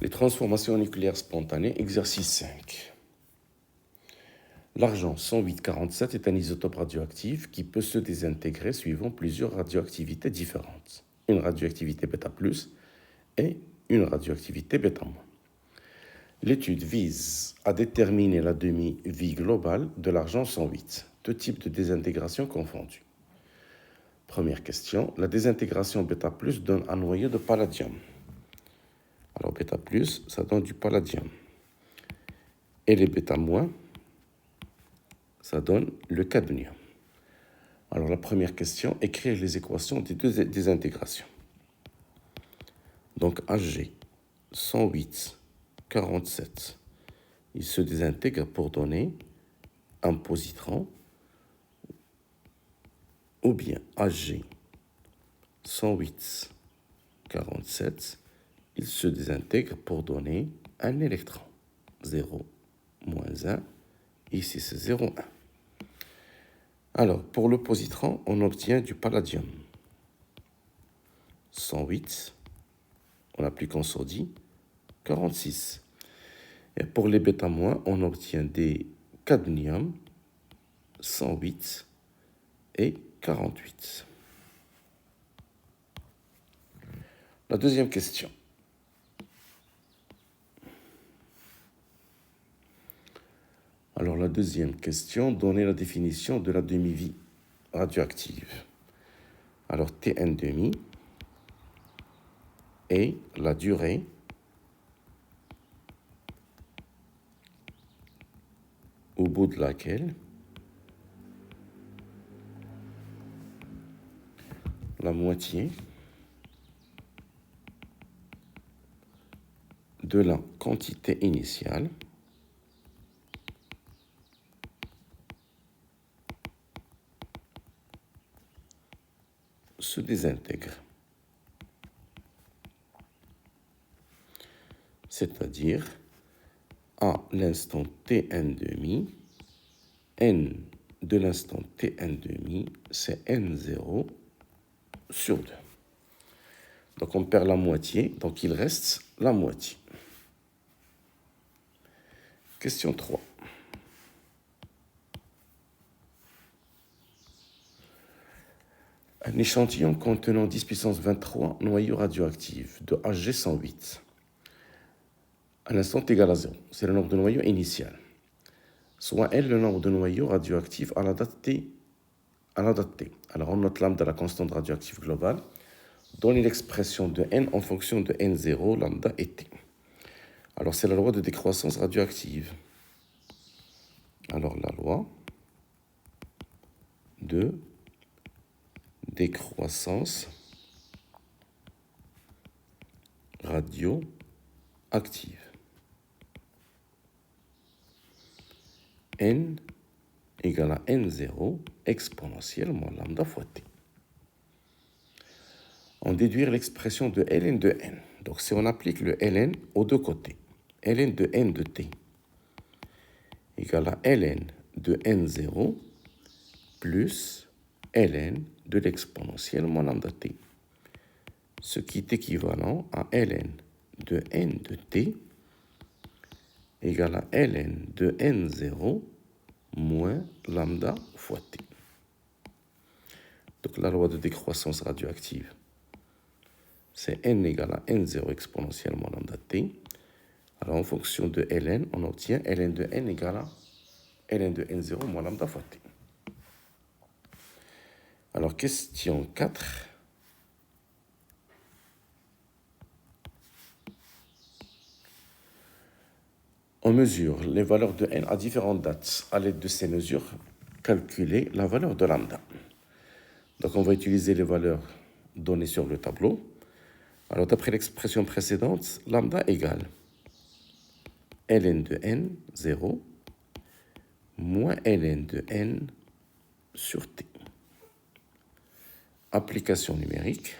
Les transformations nucléaires spontanées, exercice 5. L'argent 10847 est un isotope radioactif qui peut se désintégrer suivant plusieurs radioactivités différentes. Une radioactivité β+, et une radioactivité β-. L'étude vise à déterminer la demi-vie globale de l'argent 108, deux types de désintégration confondus. Première question, la désintégration β+ donne un noyau de palladium. Alors β+, ça donne du palladium. Et les β-, ça donne le cadmium. Alors la première question, écrire les équations des deux désintégrations. Donc Hg 108, 47, il se désintègre pour donner un positron, ou bien Hg 108, 47, il se désintègre pour donner un électron. 0, moins 1, ici c'est 0, 1. Alors, pour le positron, on obtient du palladium. 108, on applique en sourdis, 46. Et pour les β-, on obtient des cadmium, 108 et 48. La deuxième question. Alors la deuxième question, donnez la définition de la demi-vie radioactive. Alors Tn demi est la durée au bout de laquelle la moitié de la quantité initiale se désintègre. C'est-à-dire, à l'instant Tn demi, n de l'instant Tn demi, c'est n0 sur 2. Donc on perd la moitié, donc il reste la moitié. Question 3. Un échantillon contenant 10 puissance 23 noyaux radioactifs de Hg 108. À l'instant égal à 0. C'est le nombre de noyaux initial. Soit N le nombre de noyaux radioactifs à la date T. Alors on note lambda, la constante radioactive globale. Donner l'expression de N en fonction de N0, lambda et T. Alors c'est la loi de décroissance radioactive. Alors la loi de décroissance radioactive. N égale à N0 exponentielle moins lambda fois T. On déduire l'expression de ln de n. Donc si on applique le ln aux deux côtés, ln de n de t égale à ln de n0 plus ln de l'exponentielle moins lambda t, ce qui est équivalent à ln de n de t égale à ln de n0 moins lambda fois t. Donc la loi de décroissance radioactive, c'est n égale à n0 exponentielle moins lambda t. Alors en fonction de ln, on obtient ln de n égale à ln de n0 moins lambda fois t. Alors question 4. On mesure les valeurs de n à différentes dates. À l'aide de ces mesures, calculer la valeur de lambda. Donc on va utiliser les valeurs données sur le tableau. Alors d'après l'expression précédente, lambda égale ln de n, 0, moins ln de n sur t. Application numérique.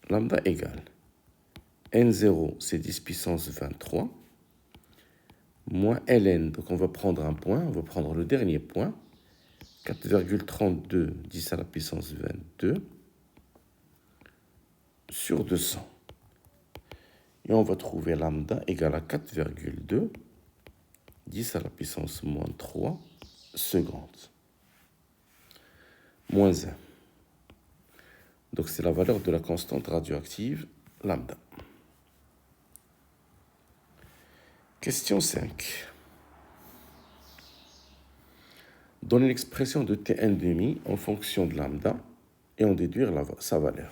Lambda égale n0, c'est 10 puissance 23, moins ln, donc on va prendre un point, on va prendre le dernier point, 4,32 10 à la puissance 22 sur 200. Et on va trouver lambda égale à 4,2, 10 à la puissance moins 3 secondes. Moins 1. Donc c'est la valeur de la constante radioactive lambda. Question 5. Donner l'expression de T1,5 en fonction de lambda et en déduire sa valeur.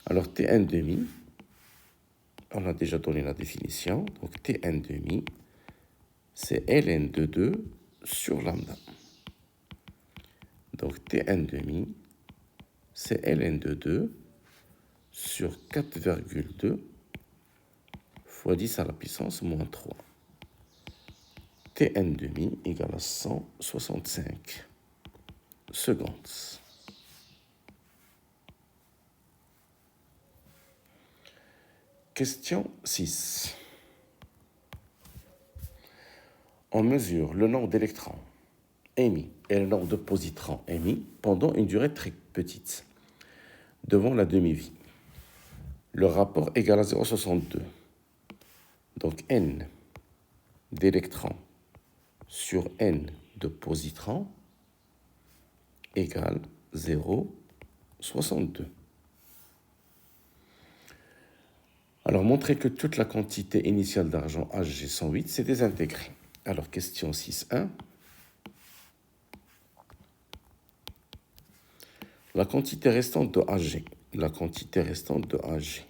Alors T1,5, on a déjà donné la définition. Donc T1,5, c'est ln de 2 sur lambda. Donc T1,5, c'est ln de 2 sur 4,2 fois 10 à la puissance moins 3. T1,5 égale à 165 secondes. Question 6. On mesure le nombre d'électrons émis et le nombre de positrons émis pendant une durée très petite, devant la demi-vie. Le rapport égale à 0,62. Donc n d'électrons sur n de positrons égale 0,62. Alors, montrer que toute la quantité initiale d'argent Hg108 s'est désintégrée. Alors, question 6.1. La quantité restante de Hg. La quantité restante de Hg,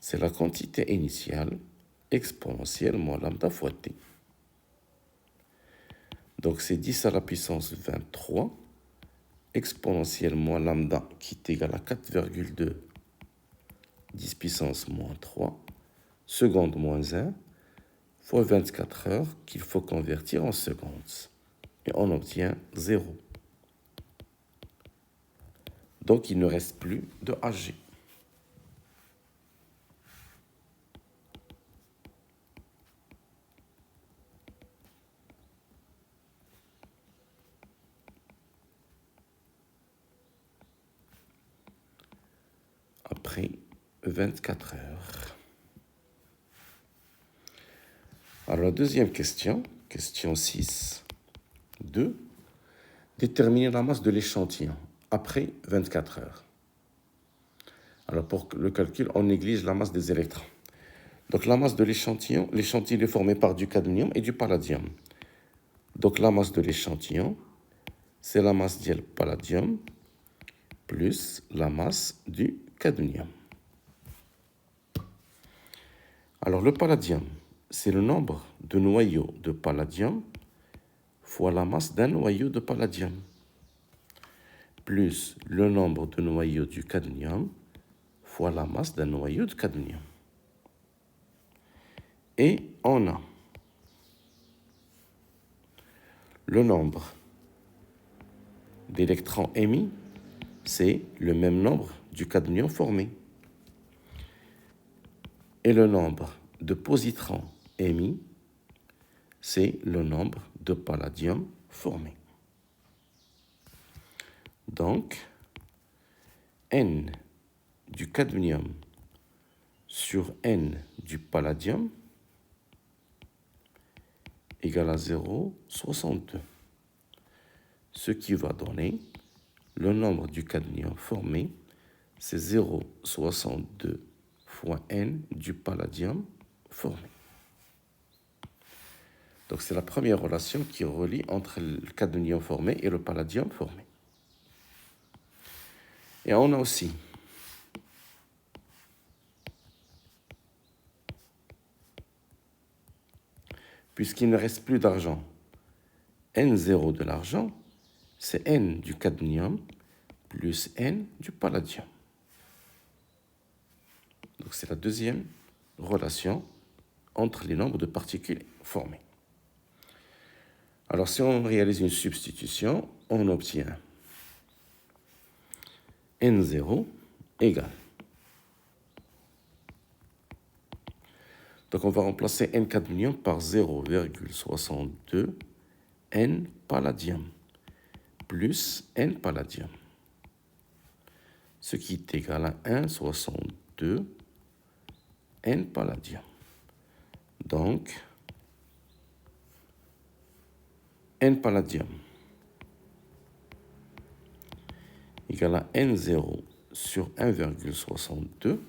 c'est la quantité initiale exponentielle moins lambda fois t. Donc, c'est 10 à la puissance 23 exponentielle moins lambda qui est égal à 4,2 10 puissance moins 3 seconde moins 1 fois 24 heures qu'il faut convertir en secondes. Et on obtient 0. Donc, il ne reste plus de Hg. Après 24 heures. Alors, la deuxième question, question 6, 2. Déterminer la masse de l'échantillon après 24 heures. Alors, pour le calcul, on néglige la masse des électrons. Donc, la masse de l'échantillon est formé par du cadmium et du palladium. Donc, la masse de l'échantillon, c'est la masse du palladium plus la masse du cadmium. Alors, le palladium, c'est le nombre de noyaux de palladium fois la masse d'un noyau de palladium, plus le nombre de noyaux du cadmium fois la masse d'un noyau de cadmium. Et on a le nombre d'électrons émis, c'est le même nombre du cadmium formé. Et le nombre de positrons émis, c'est le nombre de palladium formé. Donc, n du cadmium sur n du palladium égale à 0,62. Ce qui va donner le nombre du cadmium formé, c'est 0,62 fois n du palladium formé. Donc c'est la première relation qui relie entre le cadmium formé et le palladium formé. Et on a aussi puisqu'il ne reste plus d'argent, N0 de l'argent, c'est N du cadmium plus N du palladium. Donc c'est la deuxième relation entre les nombres de particules formées. Alors si on réalise une substitution, on obtient N0 égale. Donc on va remplacer N cadmium par 0,62 N palladium plus N palladium, ce qui est égal à 1,62 N palladium. Donc, N palladium égale à N0 sur 1,62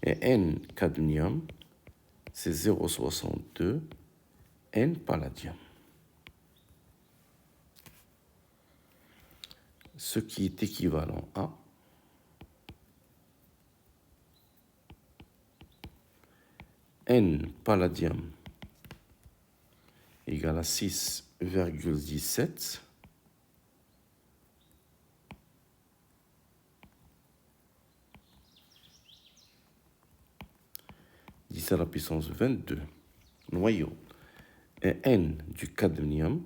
et N cadmium, c'est 0,62 N palladium. Ce qui est équivalent à N palladium égale à 6,17 10 à la puissance 22 noyaux et N du cadmium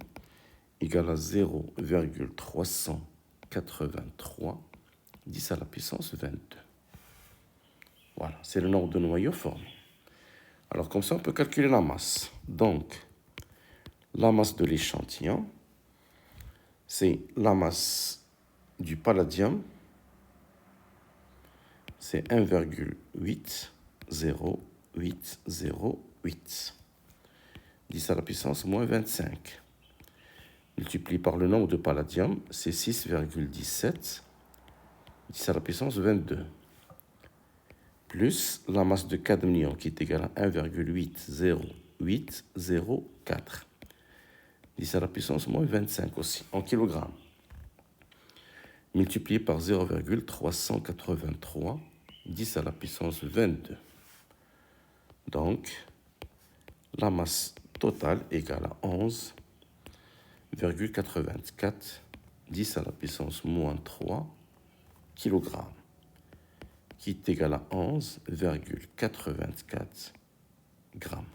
égale à 0,383 10 à la puissance 22. Voilà, c'est le nombre de noyaux formés. Alors comme ça, on peut calculer la masse. Donc, la masse de l'échantillon, c'est la masse du palladium, c'est 1,80808. 10 à la puissance moins 25. Multiplié par le nombre de palladium, c'est 6,17. 10 à la puissance 22. Plus la masse de cadmium qui est égale à 1,80804. 10 à la puissance moins 25 aussi, en kilogrammes. Multiplié par 0,383, 10 à la puissance 22. Donc, la masse totale égale à 11,84, 10 à la puissance moins 3 kg, qui est égal à 11,84 grammes.